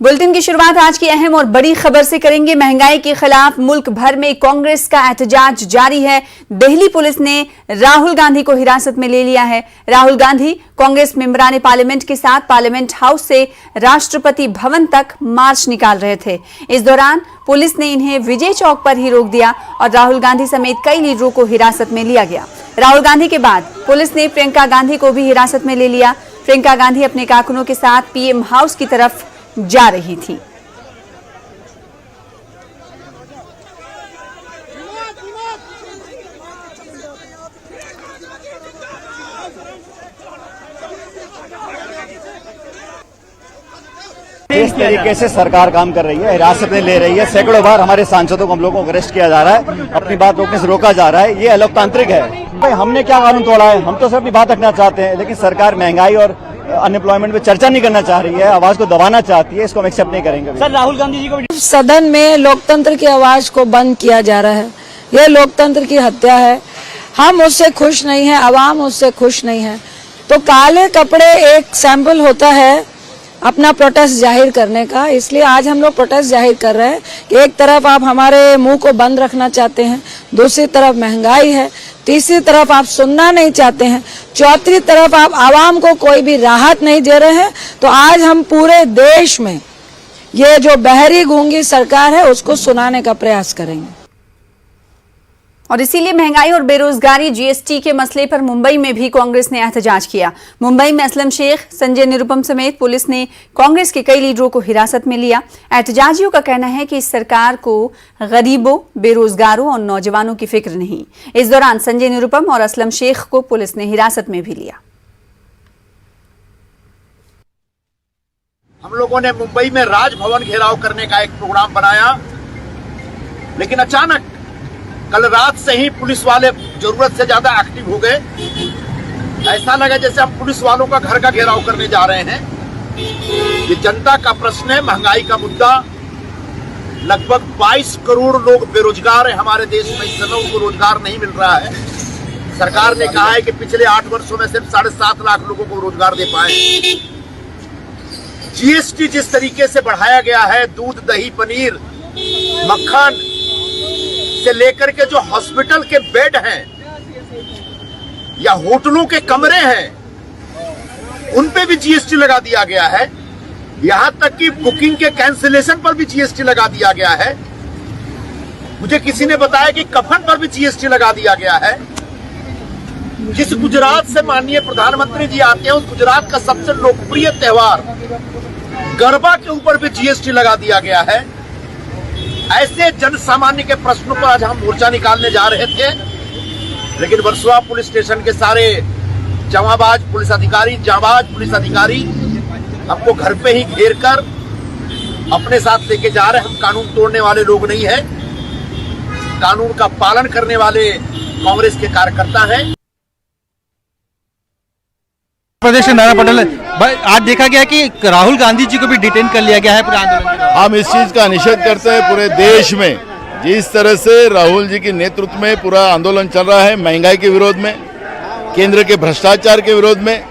Bulletin की शुरुआत आज की अहम और बड़ी खबर से करेंगे। महंगाई के खिलाफ मुल्क भर में कांग्रेस का एहतजाज जारी है। दिल्ली पुलिस ने राहुल गांधी को हिरासत में ले लिया है। राहुल गांधी कांग्रेस मेंबरान पार्लियामेंट के साथ पार्लियामेंट हाउस से राष्ट्रपति भवन तक मार्च निकाल रहे थे। इस दौरान पुलिस ने इन्हें विजय चौक पर ही रोक दिया और राहुल गांधी समेत कई लीडरों को हिरासत में लिया गया। राहुल गांधी के बाद पुलिस ने प्रियंका गांधी को भी हिरासत में ले लिया। प्रियंका गांधी अपने कारकुनों के साथ पीएम हाउस की तरफ जा रही थी। इस तरीके से सरकार काम कर रही है, हिरासत में ले रही है। सैकड़ों बार हमारे सांसदों को हम लोगों को अरेस्ट किया जा रहा है, अपनी बात रोकने से रोका जा रहा है। ये अलोकतांत्रिक है। भाई हमने क्या कानून तोड़ा है? हम तो सिर्फ अपनी बात रखना चाहते हैं, लेकिन सरकार महंगाई और अनएम्प्लॉयमेंट पे चर्चा नहीं करना चाह रही है, आवाज को दबाना चाहती है। इसको हम एक्सेप्ट नहीं करेंगे। सर, राहुल गांधी जी को सदन में लोकतंत्र की आवाज को बंद किया जा रहा है। यह लोकतंत्र की हत्या है। हम उससे खुश नहीं है, आवाम उससे खुश नहीं है। तो काले कपड़े एक सैंपल होता है अपना प्रोटेस्ट जाहिर करने का। इसलिए आज हम लोग प्रोटेस्ट जाहिर कर रहे हैं कि एक तरफ आप हमारे मुंह को बंद रखना चाहते हैं, दूसरी तरफ महंगाई है, तीसरी तरफ आप सुनना नहीं चाहते हैं, चौथी तरफ आप आवाम को कोई भी राहत नहीं दे रहे हैं। तो आज हम पूरे देश में ये जो बहरी गूंगी सरकार है उसको सुनाने का प्रयास करेंगे। और इसीलिए महंगाई और बेरोजगारी जीएसटी के मसले पर मुंबई में भी कांग्रेस ने एहतजाज किया। मुंबई में असलम शेख, संजय निरुपम समेत पुलिस ने कांग्रेस के कई लीडरों को हिरासत में लिया। एहतजाजियों का कहना है कि इस सरकार को गरीबों, बेरोजगारों और नौजवानों की फिक्र नहीं। इस दौरान संजय निरुपम और असलम शेख को पुलिस ने हिरासत में भी लिया। हम लोगों ने मुंबई में राजभवन घेराव करने का एक प्रोग्राम बनाया, लेकिन अचानक कल रात से ही पुलिस वाले जरूरत से ज्यादा एक्टिव हो गए। ऐसा लगा जैसे हम पुलिस वालों का घर का घेराव करने जा रहे हैं। ये जनता का प्रश्न है, महंगाई का मुद्दा। लगभग 22 करोड़ लोग बेरोजगार हैं हमारे देश में। इस समय उनको रोजगार नहीं मिल रहा है। सरकार ने कहा है कि पिछले 8 वर्षों में सिर्फ 7.5 लाख लोगों को रोजगार दे पाए। जीएसटी जिस तरीके से बढ़ाया गया है, दूध, दही, पनीर, मक्खन से लेकर के जो हॉस्पिटल के बेड हैं या होटलों के कमरे हैं, उन पे भी जीएसटी लगा दिया गया है। यहां तक कि बुकिंग के कैंसिलेशन पर भी जीएसटी लगा दिया गया है। मुझे किसी ने बताया कि कफन पर भी जीएसटी लगा दिया गया है। जिस गुजरात से माननीय प्रधानमंत्री जी आते हैं, उस गुजरात का सबसे लोकप्रिय त्योहार गरबा के ऊपर भी जीएसटी लगा दिया गया है। ऐसे जन सामान्य के प्रश्नों पर आज हम मोर्चा निकालने जा रहे थे, लेकिन वर्सोवा पुलिस स्टेशन के सारे जांबाज पुलिस अधिकारी हमको घर पे ही घेर कर अपने साथ लेके जा रहे हैं। हम कानून तोड़ने वाले लोग नहीं है, कानून का पालन करने वाले कांग्रेस के कार्यकर्ता हैं। प्रदेश नाना पटेल, आज देखा गया कि राहुल गांधी जी को भी डिटेन कर लिया गया है पूरे आंदोलन के दौरान। हम इस चीज का निषेध करते हैं। पूरे देश में जिस तरह से राहुल जी के नेतृत्व में पूरा आंदोलन चल रहा है, महंगाई के विरोध में, केंद्र के भ्रष्टाचार के विरोध में,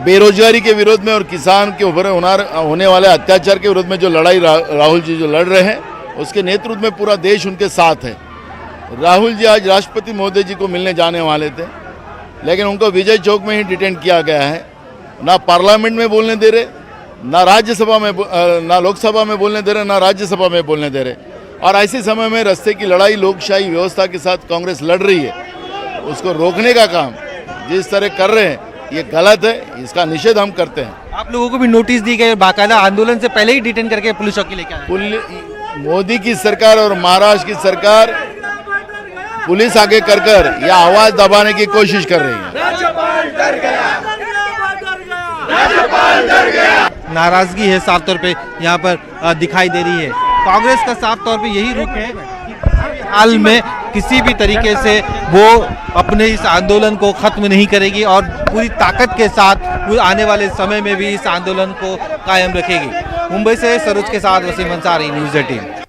बेरोजगारी के विरोध में और किसान के ऊपर होने वाले अत्याचार के विरोध में जो लड़ाई राहुल जी जो लड़ रहे हैं, उसके नेतृत्व में पूरा देश उनके साथ है। राहुल जी आज राष्ट्रपति महोदय जी को मिलने जाने वाले थे, लेकिन उनको विजय चौक में ही डिटेन किया गया है। ना पार्लियामेंट में बोलने दे रहे, ना राज्यसभा में, ना लोकसभा में बोलने दे रहे, ना राज्यसभा में बोलने दे रहे। और ऐसे समय में रास्ते की लड़ाई लोकशाही व्यवस्था के साथ कांग्रेस लड़ रही है, उसको रोकने का काम जिस तरह कर रहे हैं ये गलत है। इसका निषेध हम करते हैं। आप लोगों को भी नोटिस दी गई, बाकायदा आंदोलन से पहले ही डिटेन करके पुलिस चौकी लेके आए। मोदी की सरकार और महाराष्ट्र की सरकार पुलिस आगे कर यह आवाज दबाने की कोशिश कर रही है। नाराजगी है साफ तौर पे यहाँ पर दिखाई दे रही है। कांग्रेस का साफ तौर पे यही रुख है कि हाल में किसी भी तरीके से वो अपने इस आंदोलन को खत्म नहीं करेगी और पूरी ताकत के साथ आने वाले समय में भी इस आंदोलन को कायम रखेगी। मुंबई से सरोज के साथ वसीम अंसारी, न्यूज़ 18।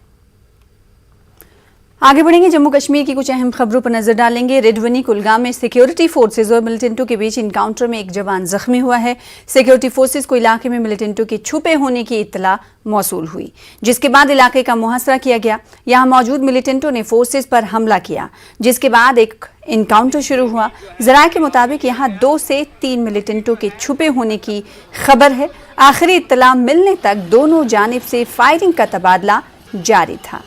आगे बढ़ेंगे। जम्मू कश्मीर की कुछ अहम खबरों पर नजर डालेंगे। रेडवनी कुलगाम में सिक्योरिटी फोर्सेज और मिलिटेंटों के बीच इनकाउंटर में एक जवान जख्मी हुआ है। सिक्योरिटी फोर्सेज को इलाके में मिलिटेंटों के छुपे होने की इत्तला मौसूल हुई, जिसके बाद इलाके का मुहासरा किया गया। यहां मौजूद मिलिटेंटों ने फोर्सेज पर हमला किया, जिसके बाद एक इनकाउंटर शुरू हुआ। जराये के मुताबिक यहां 2 से 3 मिलिटेंटों के छुपे होने की खबर है। आखिरी इत्तला मिलने तक दोनों जानिब से फायरिंग का तबादला जारी था।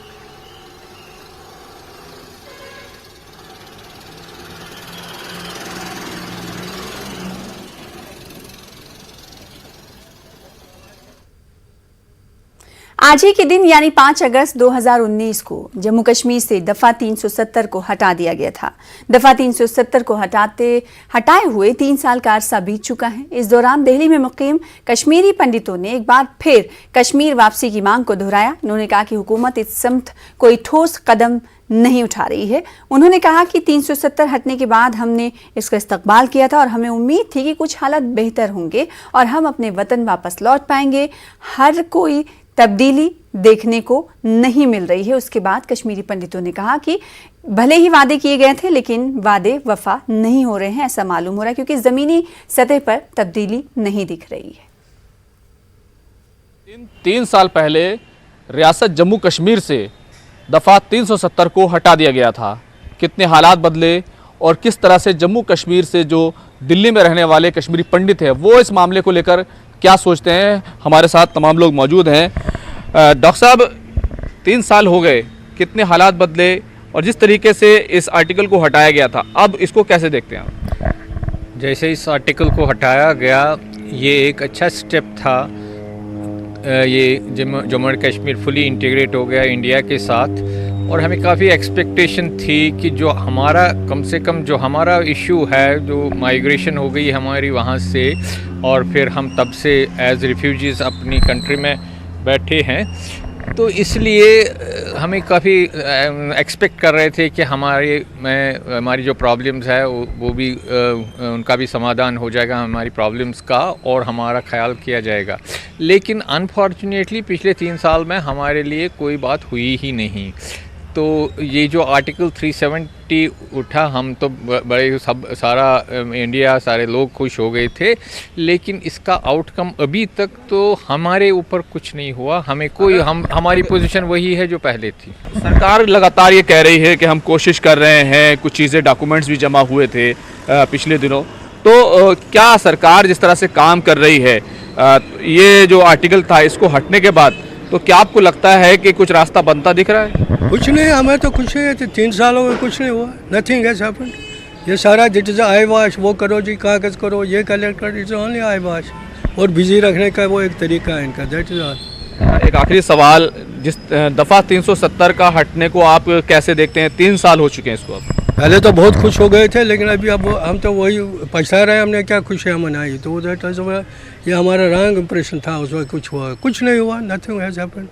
आज ही के दिन यानी 5 अगस्त 2019 को जम्मू कश्मीर से दफा 370 को हटा दिया गया था। दफा 370 को हटाए हुए 3 साल का अरसा बीत चुका है। इस दौरान दिल्ली में मुकीम कश्मीरी पंडितों ने एक बार फिर कश्मीर वापसी की मांग को दोहराया। उन्होंने कहा कि हुकूमत इस समत कोई ठोस कदम नहीं उठा रही है। उन्होंने कहा कि 370 हटने के बाद हमने इसका इस्तकबाल किया था और हमें उम्मीद थी कि कुछ हालात बेहतर होंगे और हम अपने वतन वापस लौट पाएंगे। हर कोई तब्दीली देखने को नहीं मिल रही है। उसके बाद कश्मीरी पंडितों ने कहा कि भले ही वादे किए गए थे, लेकिन वादे वफा नहीं हो रहे हैं, ऐसा मालूम हो रहा है, क्योंकि जमीनी सतह पर तब्दीली नहीं दिख रही है। 3 साल पहले रियासत जम्मू कश्मीर से दफ़ा 370 को हटा दिया गया था। कितने हालात बदले और किस तरह से जम्मू कश्मीर से जो दिल्ली में रहने वाले कश्मीरी पंडित हैं वो इस मामले को लेकर क्या सोचते हैं, हमारे साथ तमाम लोग मौजूद हैं। डॉक्टर साहब, 3 साल हो गए, कितने हालात बदले और जिस तरीके से इस आर्टिकल को हटाया गया था, अब इसको कैसे देखते हैं आप? जैसे इस आर्टिकल को हटाया गया, ये एक अच्छा स्टेप था। ये जम्मू और कश्मीर फुली इंटीग्रेट हो गया इंडिया के साथ और हमें काफ़ी एक्सपेक्टेशन थी कि जो हमारा कम से कम जो हमारा इशू है, जो माइग्रेशन हो गई हमारी वहाँ से और फिर हम तब से एज रिफ्यूजीज़ अपनी कंट्री में बैठे हैं, तो इसलिए हमें काफ़ी एक्सपेक्ट कर रहे थे कि हमारी जो प्रॉब्लम्स है वो भी उनका भी समाधान हो जाएगा, हमारी प्रॉब्लम्स का, और हमारा ख्याल किया जाएगा। लेकिन अनफॉर्चुनेटली पिछले 3 साल में हमारे लिए कोई बात हुई ही नहीं। तो ये जो आर्टिकल 370 उठा, हम तो बड़े सारा इंडिया, सारे लोग खुश हो गए थे, लेकिन इसका आउटकम अभी तक तो हमारे ऊपर कुछ नहीं हुआ। हमारी पोजीशन वही है जो पहले थी। सरकार लगातार ये कह रही है कि हम कोशिश कर रहे हैं, कुछ चीज़ें डॉक्यूमेंट्स भी जमा हुए थे पिछले दिनों, तो क्या सरकार जिस तरह से काम कर रही है, ये जो आर्टिकल था इसको हटने के बाद, तो क्या आपको लगता है कि कुछ रास्ता बनता दिख रहा है? कुछ नहीं, हमें तो कुछ नहीं है। 3 सालों में कुछ नहीं हुआ, नथिंग हैज हैपेंड। ये सारा इट इज आई वॉश, वो करो जी, कागज़ करो, ये कलेक्ट करो, इट्स ओनली आई वॉश, और बिजी रखने का वो एक तरीका है इनका, दैट इज ऑल। एक आखिरी सवाल, जिस दफ़ा 370 का हटने को आप कैसे देखते हैं? 3 साल हो चुके हैं इसको। अब पहले तो बहुत खुश हो गए थे, लेकिन अभी अब हम तो वही पछता रहे, हमने क्या खुशियाँ मनाई। तो दैट इज ये हमारा रॉन्ग इंप्रेशन था, उस वक्त कुछ हुआ, कुछ नहीं हुआ, नथिंग हैज हैपेंड।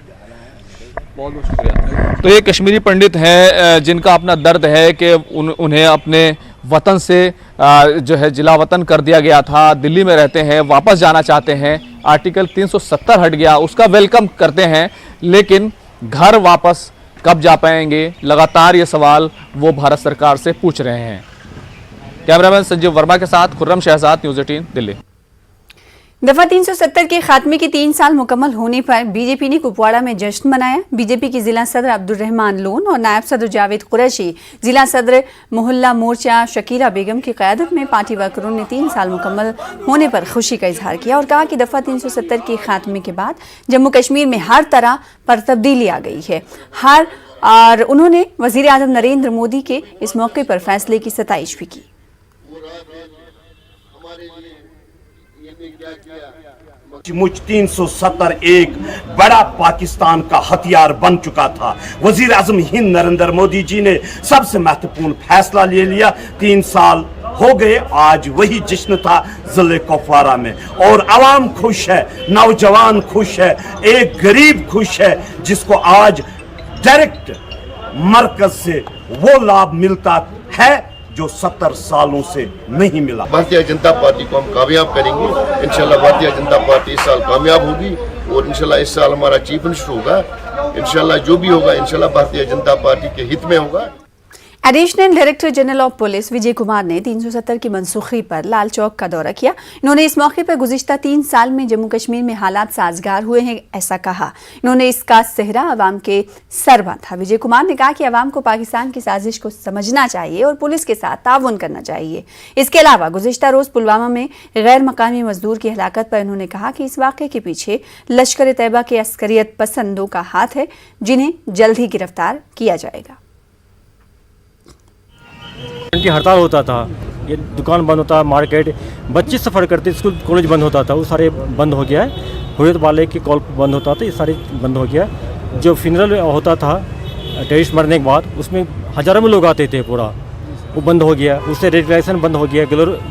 बहुत बहुत शुक्रिया। तो ये कश्मीरी पंडित हैं जिनका अपना दर्द है कि उन्हें अपने वतन से जो है जिला वतन कर दिया गया था, दिल्ली में रहते हैं, वापस जाना चाहते हैं। आर्टिकल 370 हट गया, उसका वेलकम करते हैं, लेकिन घर वापस कब जा पाएंगे, लगातार ये सवाल वो भारत सरकार से पूछ रहे हैं। कैमरामैन संजीव वर्मा के साथ खुर्रम शहजाद, न्यूज़ 18 दिल्ली। दफा 370 के खात्मे के 3 साल मुकम्मल होने पर बीजेपी ने कुपवाड़ा में जश्न मनाया। बीजेपी के जिला सदर अब्दुल रहमान लोन और नायब सदर जावेद कुरैशी, जिला सदर मोहल्ला मोर्चा शकीला बेगम की क़यादत में पार्टी वर्करों ने 3 साल मुकम्मल होने पर खुशी का इजहार किया और कहा कि दफा 370 के खात्मे के बाद जम्मू कश्मीर में हर तरह पर तब्दीली आ गई है। और उन्होंने वज़ीर आज़म नरेंद्र मोदी के इस मौके पर फैसले की सताइश भी की। मुझ 370 एक बड़ा पाकिस्तान का हथियार बन चुका था। वजीर आजम हिंद नरेंद्र मोदी जी ने सबसे महत्वपूर्ण फैसला ले लिया। 3 साल हो गए, आज वही जश्न था जिले कुपवाड़ा में, और आवाम खुश है, नौजवान खुश है, एक गरीब खुश है जिसको आज डायरेक्ट मरकज से वो लाभ मिलता है जो 70 सालों से नहीं मिला। भारतीय जनता पार्टी को हम कामयाब करेंगे। इंशाल्लाह भारतीय जनता पार्टी इस साल कामयाब होगी और इंशाल्लाह इस साल हमारा चीफ मिनिस्टर होगा इंशाल्लाह जो भी होगा इंशाल्लाह भारतीय जनता पार्टी के हित में होगा। Additional director general of police Vijay Kumar ने 370 की मनसूखी पर लाल चौक का दौरा किया। इन्होंने इस मौके पर गुज़िश्ता 3 साल में जम्मू कश्मीर में हालात साजगार हुए हैं, ऐसा कहा। इन्होंने इसका सेहरा अवाम के सर बांधा। विजय कुमार ने कहा कि अवाम को पाकिस्तान की साजिश को समझना चाहिए और पुलिस के साथ ताउन करना चाहिए। इसके अलावा गुज़िश्ता रोज़ पुलवामा में गैर मकामी मजदूर की हलाकत पर उन्होंने कहा कि इस वाक़े के पीछे लश्कर तैयबा के अस्करियत पसंदों का हाथ है, जिन्हें जल्द ही गिरफ्तार किया जाएगा। की हड़ताल होता था, ये दुकान बंद होता, मार्केट, बच्चे सफ़र करते, स्कूल कॉलेज बंद होता था, वो सारे बंद हो गया है। हुर्रियत वाले की कॉल बंद होता था, ये सारे बंद हो गया है। जो फ्यूनरल होता था टेररिस्ट मरने के बाद, उसमें हज़ारों में लोग आते थे, पूरा वो बंद हो गया। उससे रेडिकलाइजेशन बंद हो गया,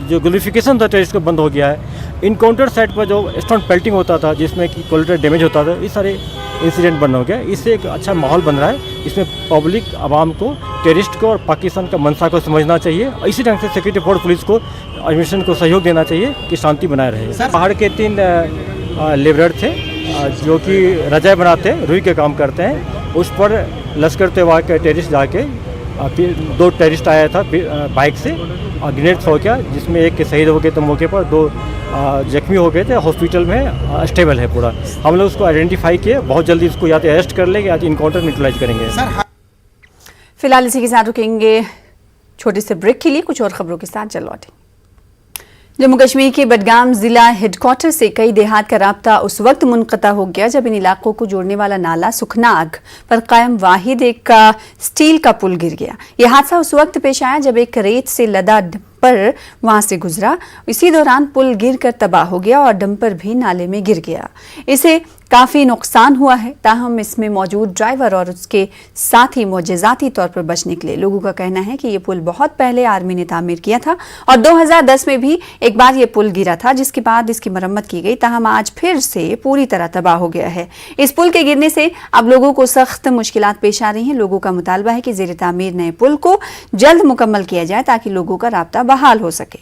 जो ग्लोरिफिकेशन था टेररिस्ट का बंद हो गया है। इनकाउंटर साइट पर जो स्टोन पेल्टिंग होता था, जिसमें कि कोलेटरल डैमेज होता था, ये सारे इंसिडेंट बंद हो गया। इससे एक अच्छा माहौल बन रहा है। इसमें पब्लिक आवाम को, टेररिस्ट को और पाकिस्तान का मंशा को समझना चाहिए। इसी ढंग से सिक्योरिटी फोर्स पुलिस को, एडमिनिस्ट्रेशन को सहयोग देना चाहिए कि शांति बनाए रहे। पहाड़ के 3 लेबरर थे जो कि रजाई बनाते हैं, रुई के काम करते हैं। उस पर लश्कर तैयबा के टेररिस्ट जाके 2 टेररिस्ट आया था बाइक से और ग्रेनेड हो गया, जिसमें एक शहीद हो गए थे मौके पर, 2 जख्मी हो गए थे, हॉस्पिटल में स्टेबल है पूरा। हम लोग उसको आइडेंटिफाई किए, बहुत जल्दी इसको या तो अरेस्ट कर लेंगे या तो इनकाउंटर न्यूट्रलाइज करेंगे। फिलहाल इसी के साथ रुकेंगे छोटे से ब्रेक के लिए, कुछ और खबरों के साथ चल लौटें। जम्मू कश्मीर के बडगाम जिला हेडक्वार्टर से कई देहात का राब्ता उस वक्त मुनक़ता हो गया जब इन इलाकों को जोड़ने वाला नाला सुखनाग पर कायम वाहिद एक स्टील का पुल गिर गया। यह हादसा उस वक्त पेश आया जब एक रेत से लदा डंपर वहां से गुजरा। इसी दौरान पुल गिरकर तबाह हो गया और डंपर भी नाले में गिर गया। इसे काफ़ी नुकसान हुआ है, ताहम इसमें मौजूद ड्राइवर और उसके साथी मोजज़ाती तौर पर बच निकले। लोगों का कहना है कि ये पुल बहुत पहले आर्मी ने तामीर किया था और 2010 में भी एक बार ये पुल गिरा था, जिसके बाद इसकी मरम्मत की गई, ताहम आज फिर से पूरी तरह तबाह हो गया है। इस पुल के गिरने से अब लोगों को सख्त मुश्किलात पेश आ रही हैं। लोगों का मुतालबा है कि ज़ेर तामीर नए पुल को जल्द मुकम्मल किया जाए ताकि लोगों का राब्ता बहाल हो सके।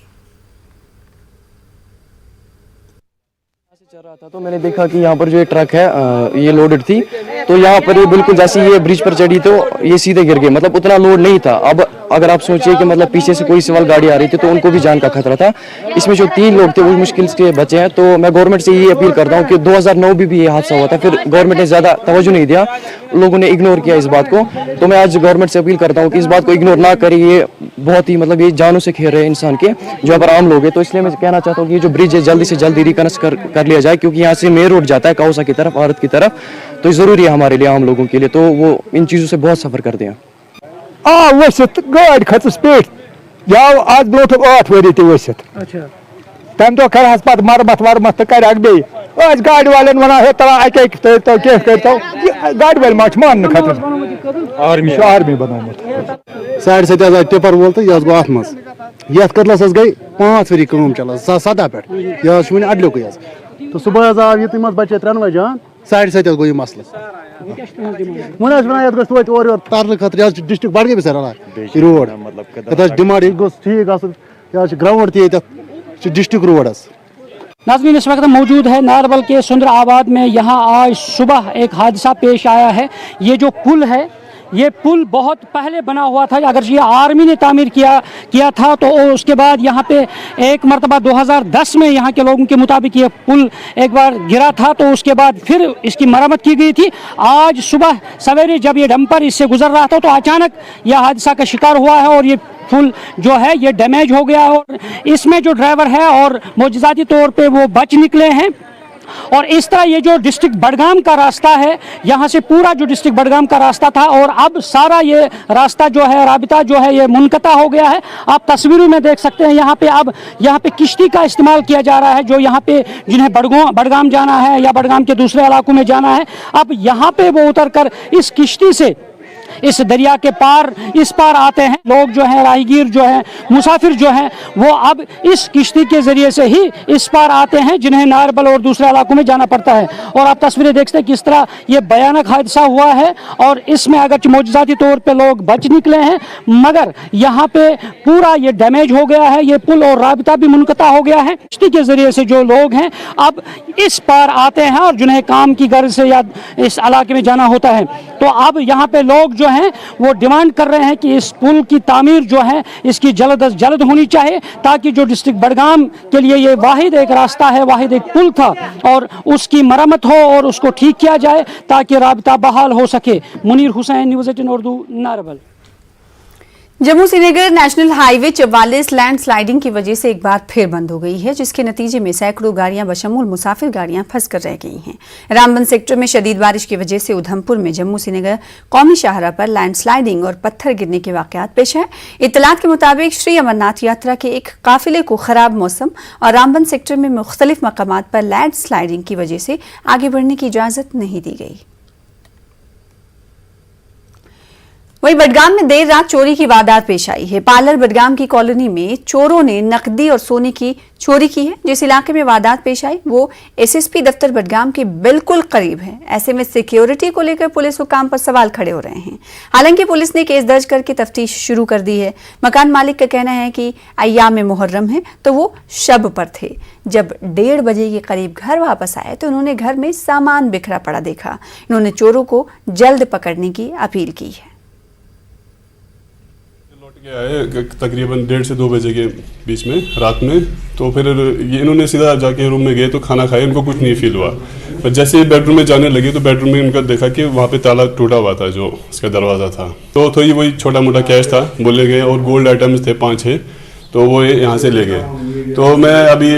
चल रहा था तो मैंने देखा कि यहाँ पर जो एक ट्रक है ये लोडेड थी, तो यहाँ पर ये बिल्कुल जैसे ये ब्रिज पर चढ़ी तो ये सीधे गिर गए। मतलब उतना लोड नहीं था। अब अगर आप सोचिए कि मतलब पीछे से कोई सवाल गाड़ी आ रही थी तो उनको भी जान का खतरा था। इसमें जो 3 लोग थे वो मुश्किल से बचे हैं। तो मैं गवर्नमेंट से ये अपील करता हूँ कि 2009 भी ये हादसा हुआ था, फिर गवर्नमेंट ने ज़्यादा तवज्जो नहीं दिया, लोगों ने इग्नोर किया इस बात को। तो मैं आज गवर्नमेंट से अपील करता हूँ कि इस बात को इग्नोर ना करें। ये बहुत ही मतलब ये जानों से खेल रहे हैं इंसान के, जो अगर आम लोग हैं। तो इसलिए मैं कहना चाहता हूँ कि ये जो ब्रिज है जल्दी से जल्दी रिकनेक्ट कर लिया जाए, क्योंकि यहाँ से मेन रोड जाता है कौसा की तरफ, भारत की तरफ। तो ज़रूरी है हमारे लिए, आम लोगों के लिए। तो वो इन चीज़ों से बहुत सफ़र करते हैं। गाड़ी खतस पे जाओ आज ब्रोट 8 वरी ते वसित तम तो कर हस्पताल मरमत वरमत तो कर बे आज गाड़ी वालन वना है तरा एक तो के करतो गाड़ी वाले माच मान खतर आर्मी बनोमत साइड से जा टिपर वोल तो यस गो अथ मस यथ करलस गई 5 वरी काम चला 7 पे यस वन अडलो को यस तो सुबह जा ये तमस बच्चे 3 बजान साइड से गो ये मसला वन वन गो और तरन खतर डिस्ट्रिक्ट बडगाम सर रोड मतलब डिमांड गो ठीक आस ग्राउंड ती डिस्ट्रिक्ट रोड। नाज़रीन इस वक्त मौजूद है नारवल के सुंदराबाद में। यहाँ आज सुबह एक हादसा पेश आया है। ये जो पुल है, ये पुल बहुत पहले बना हुआ था। अगर ये आर्मी ने तामीर किया था तो उसके बाद यहाँ पे एक मरतबा 2010 में यहाँ के लोगों के मुताबिक ये पुल एक बार गिरा था, तो उसके बाद फिर इसकी मरम्मत की गई थी। आज सुबह सवेरे जब ये डंपर इससे गुजर रहा था तो अचानक यह हादसा का शिकार हुआ है और ये पुल जो है ये डैमेज हो गया और इसमें जो ड्राइवर है और मोजज़ाती तौर पे वो बच निकले हैं। और इस तरह ये जो डिस्ट्रिक्ट बडगाम का रास्ता है, यहाँ से पूरा जो डिस्ट्रिक्ट बडगाम का रास्ता था और अब सारा ये रास्ता जो है, राबिता जो है, ये मुनक़ता हो गया है। आप तस्वीरों में देख सकते हैं यहाँ पे अब यहाँ पे किश्ती का इस्तेमाल किया जा रहा है, जो यहाँ पे जिन्हें बडगाम जाना है या बडगाम के दूसरे इलाकों में जाना है, अब यहाँ पे वो उतर कर इस किश्ती से इस दरिया के पार इस पार आते हैं। लोग जो हैं, राहगीर जो हैं, मुसाफिर जो हैं, वो अब इस किश्ती के जरिए से ही इस पार आते हैं जिन्हें नारबल और दूसरे इलाकों में जाना पड़ता है। और आप तस्वीरें देखते हैं किस तरह ये भयानक हादसा हुआ है और इसमें अगर मौजूदाती तौर पे लोग बच निकले हैं, मगर यहाँ पे पूरा ये डैमेज हो गया है। ये पुल और राबिता भी मुनक़ता हो गया है। किश्ती के जरिए से जो लोग हैं अब इस पार आते हैं और जिन्हें काम की गर्ज से या इस इलाके में जाना होता है, तो अब यहाँ पे लोग जो हैं वो डिमांड कर रहे हैं कि इस पुल की तामीर जो है इसकी जल्द अज जल्द होनी चाहिए, ताकि जो डिस्ट्रिक्ट बडगाम के लिए ये वाहिद एक रास्ता है, वाहिद एक पुल था, और उसकी मरम्मत हो और उसको ठीक किया जाए ताकि राबिता बहाल हो सके। Munir Hussain, news 18 Urdu, Narbal. Jammu Srinagar national highway 44 landsliding की वजह से एक बार फिर बंद हो गई है, जिसके नतीजे में सैकड़ों गाड़ियां बशमूल मुसाफिर गाड़ियां फंस कर रह गई हैं। रामबन सेक्टर में शदीद बारिश की वजह से उधमपुर में जम्मू श्रीनगर कौमी शाहराह पर लैंडस्लाइडिंग और पत्थर गिरने के वाकयात पेश है। इत्तलात के मुताबिक श्री अमरनाथ यात्रा के एक काफिले को खराब मौसम और रामबन सेक्टर में मुख्तलिफ मकामात पर लैंडस्लाइडिंग की वजह से आगे बढ़ने की इजाजत नहीं दी गई। वहीं बडगाम में देर रात चोरी की वारदात पेश आई है। पार्लर बडगाम की कॉलोनी में चोरों ने नकदी और सोने की चोरी की है। जिस इलाके में वारदात पेश आई वो एसएसपी दफ्तर बडगाम के बिल्कुल करीब है। ऐसे में सिक्योरिटी को लेकर पुलिस हुकाम पर सवाल खड़े हो रहे हैं। हालांकि पुलिस ने केस दर्ज करके तफ्तीश शुरू कर दी है। मकान मालिक का कहना है कि अय्याम मुहर्रम है तो वो शब पर थे। जब 1:30 बजे के करीब घर वापस आए तो उन्होंने घर में सामान बिखरा पड़ा देखा। इन्होंने चोरों को जल्द पकड़ने की अपील की है। आए तकरीबन 1:30 से 2 बजे के बीच में रात में, तो फिर ये इन्होंने सीधा जाके रूम में गए तो खाना खाया, इनको कुछ नहीं फील हुआ। पर जैसे ये बेडरूम में जाने लगे तो बेडरूम में इनका देखा कि वहाँ पे ताला टूटा हुआ था, जो इसका दरवाज़ा था। तो थोड़ी वही छोटा मोटा कैश था बोले गए और गोल्ड आइटम्स थे 5-6, तो वो यहाँ से ले गए। तो मैं अभी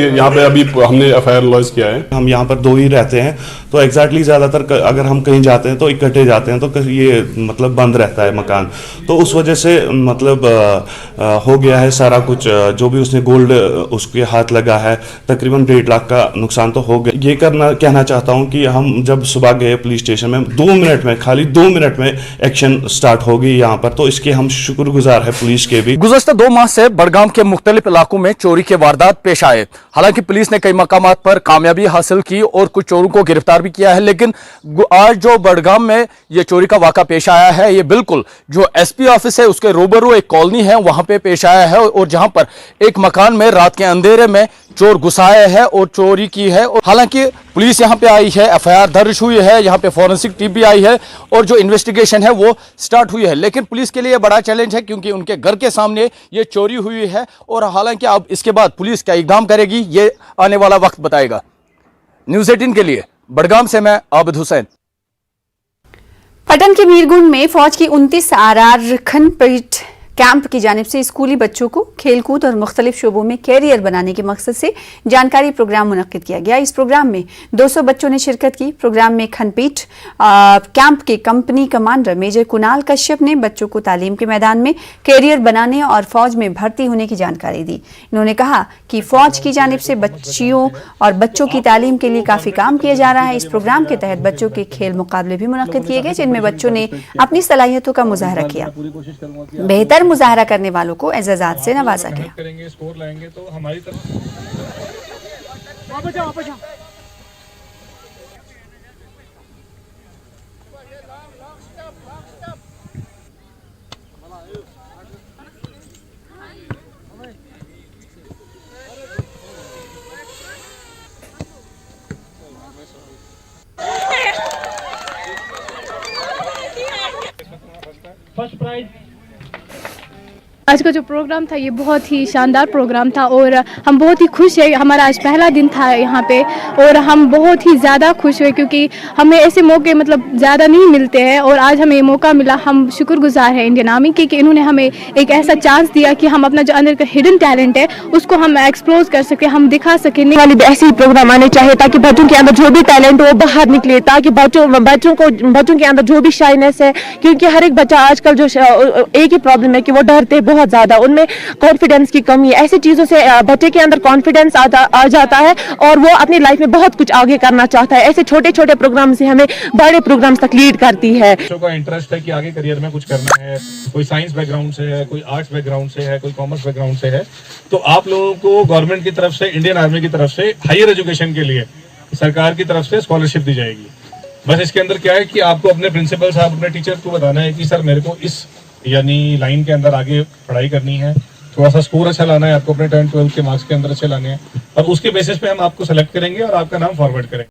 यहाँ पे अभी हमने FIR लॉन्च किया है। हम यहाँ पर 2 ही रहते हैं, तो एग्जैक्टली ज़्यादातर अगर हम कहीं जाते हैं तो इकट्ठे जाते हैं, तो ये मतलब बंद रहता है मकान। तो उस वजह से मतलब हो गया है सारा कुछ। जो भी उसने गोल्ड उसके हाथ लगा है, तकरीबन 1.5 लाख का नुकसान तो हो गया। ये कहना चाहता हूँ कि हम जब सुबह गए पुलिस स्टेशन में, 2 मिनट में, खाली 2 मिनट में एक्शन स्टार्ट हो गई यहाँ पर, तो इसके हम शुक्रगुजार है पुलिस के भी। गुज़श्ता 2 माह से बडगाम के मुख्तलिफ इलाकों में चोरी के वारदात पेश आए। हालांकि पुलिस ने कई मकामात पर कामयाबी हासिल की और कुछ चोरों को गिरफ्तार भी किया है, लेकिन आज जो बडगाम में ये चोरी का वाक़ा पेश आया है, ये बिल्कुल जो SP ऑफिस है उसके रूबरू एक कॉलोनी है वहां पे पेश आया है, और जहां पर एक मकान में रात के अंधेरे में चोर घुस आए हैं और चोरी की है। और हालांकि पुलिस यहाँ पे आई है, FIR दर्ज हुई है, यहाँ पे फॉरेंसिक टीम भी आई है और जो इन्वेस्टिगेशन है वो स्टार्ट हुई है। लेकिन पुलिस के लिए बड़ा चैलेंज है क्योंकि उनके घर के सामने ये चोरी हुई है, और हालांकि अब इसके बाद पुलिस क्या इक़दाम करेगी ये आने वाला वक्त बताएगा। न्यूज़ 18 के लिए बडगाम से मैं आबिद हुसैन। पटन के मीरगुंड में फौज की 29 RR खनपीट कैंप की जानिब से स्कूली बच्चों को खेलकूद और मुख्तलिफ शोबों में कैरियर बनाने के मकसद से जानकारी प्रोग्राम मुनक्किद किया गया। इस प्रोग्राम में 200 बच्चों ने शिरकत की। प्रोग्राम में खनपीट कैंप के company commander major Kunal Kashyap ने बच्चों को तालीम के मैदान में कैरियर बनाने और फौज में भर्ती होने की जानकारी दी। इन्होंने कहा कि फौज की जानिब से बच्चियों और बच्चों की तालीम के लिए काफ़ी काम किया जा रहा है। इस प्रोग्राम के तहत बच्चों के खेल मुकाबले भी मुनक्किद किए गए, जिनमें बच्चों ने अपनी सलाहियतों का मुजाहरा किया। बेहतर मुजाहरा करने वालों को एजाज़ात से नवाजा गया। करेंगे, स्कोर लाएंगे तो हमारी तरफ फर्स्ट प्राइज। आज का जो प्रोग्राम था ये बहुत ही शानदार प्रोग्राम था और हम बहुत ही खुश हैं। हमारा आज पहला दिन था यहाँ पे और हम बहुत ही ज़्यादा खुश हुए क्योंकि हमें ऐसे मौके मतलब ज़्यादा नहीं मिलते हैं और आज हमें मौका मिला। हम शुक्रगुजार हैं इंडियन आर्मी के कि इन्होंने हमें एक ऐसा चांस दिया कि हम अपना जो अंदर का हिडन टैलेंट है उसको हम एक्सप्लोर कर सकें, हम दिखा सकें। वाले भी ऐसे ही प्रोग्राम आने चाहिए ताकि बच्चों के अंदर जो भी टैलेंट हो वो बाहर निकले, ताकि बच्चों के अंदर जो भी शाइनेस है, क्योंकि हर एक बच्चा आजकल जो एक ही प्रॉब्लम है कि वो डरते बहुत बहुत ज़्यादा, उनमें कॉन्फिडेंस की कमी, ऐसी चीज़ों से बच्चे के अंदर कॉन्फिडेंस आ जाता है और वो अपनी लाइफ में बहुत कुछ आगे करना चाहता है। ऐसे छोटे छोटे प्रोग्राम से हमें बड़े प्रोग्राम्स तक लीड करती है। बच्चों का इंटरेस्ट है कि आगे करियर में कुछ करना है, कोई साइंस बैकग्राउंड से है, कोई आर्ट्स बैकग्राउंड से है, कोई कॉमर्स बैकग्राउंड से है, तो आप लोगों को गवर्नमेंट की तरफ से, इंडियन आर्मी की तरफ से हायर एजुकेशन के लिए सरकार की तरफ से स्कॉलरशिप दी जाएगी। बस इसके अंदर क्या है कि आपको अपने प्रिंसिपल साहब, अपने टीचर को बताना है कि सर मेरे को इस यानी लाइन के अंदर आगे पढ़ाई करनी है, थोड़ा सा स्कोर अच्छा लाना है, आपको अपने 10th 12th के मार्क्स के अंदर अच्छे लाने हैं, और उसके बेसिस पे हम आपको सेलेक्ट करेंगे और आपका नाम फॉरवर्ड करेंगे।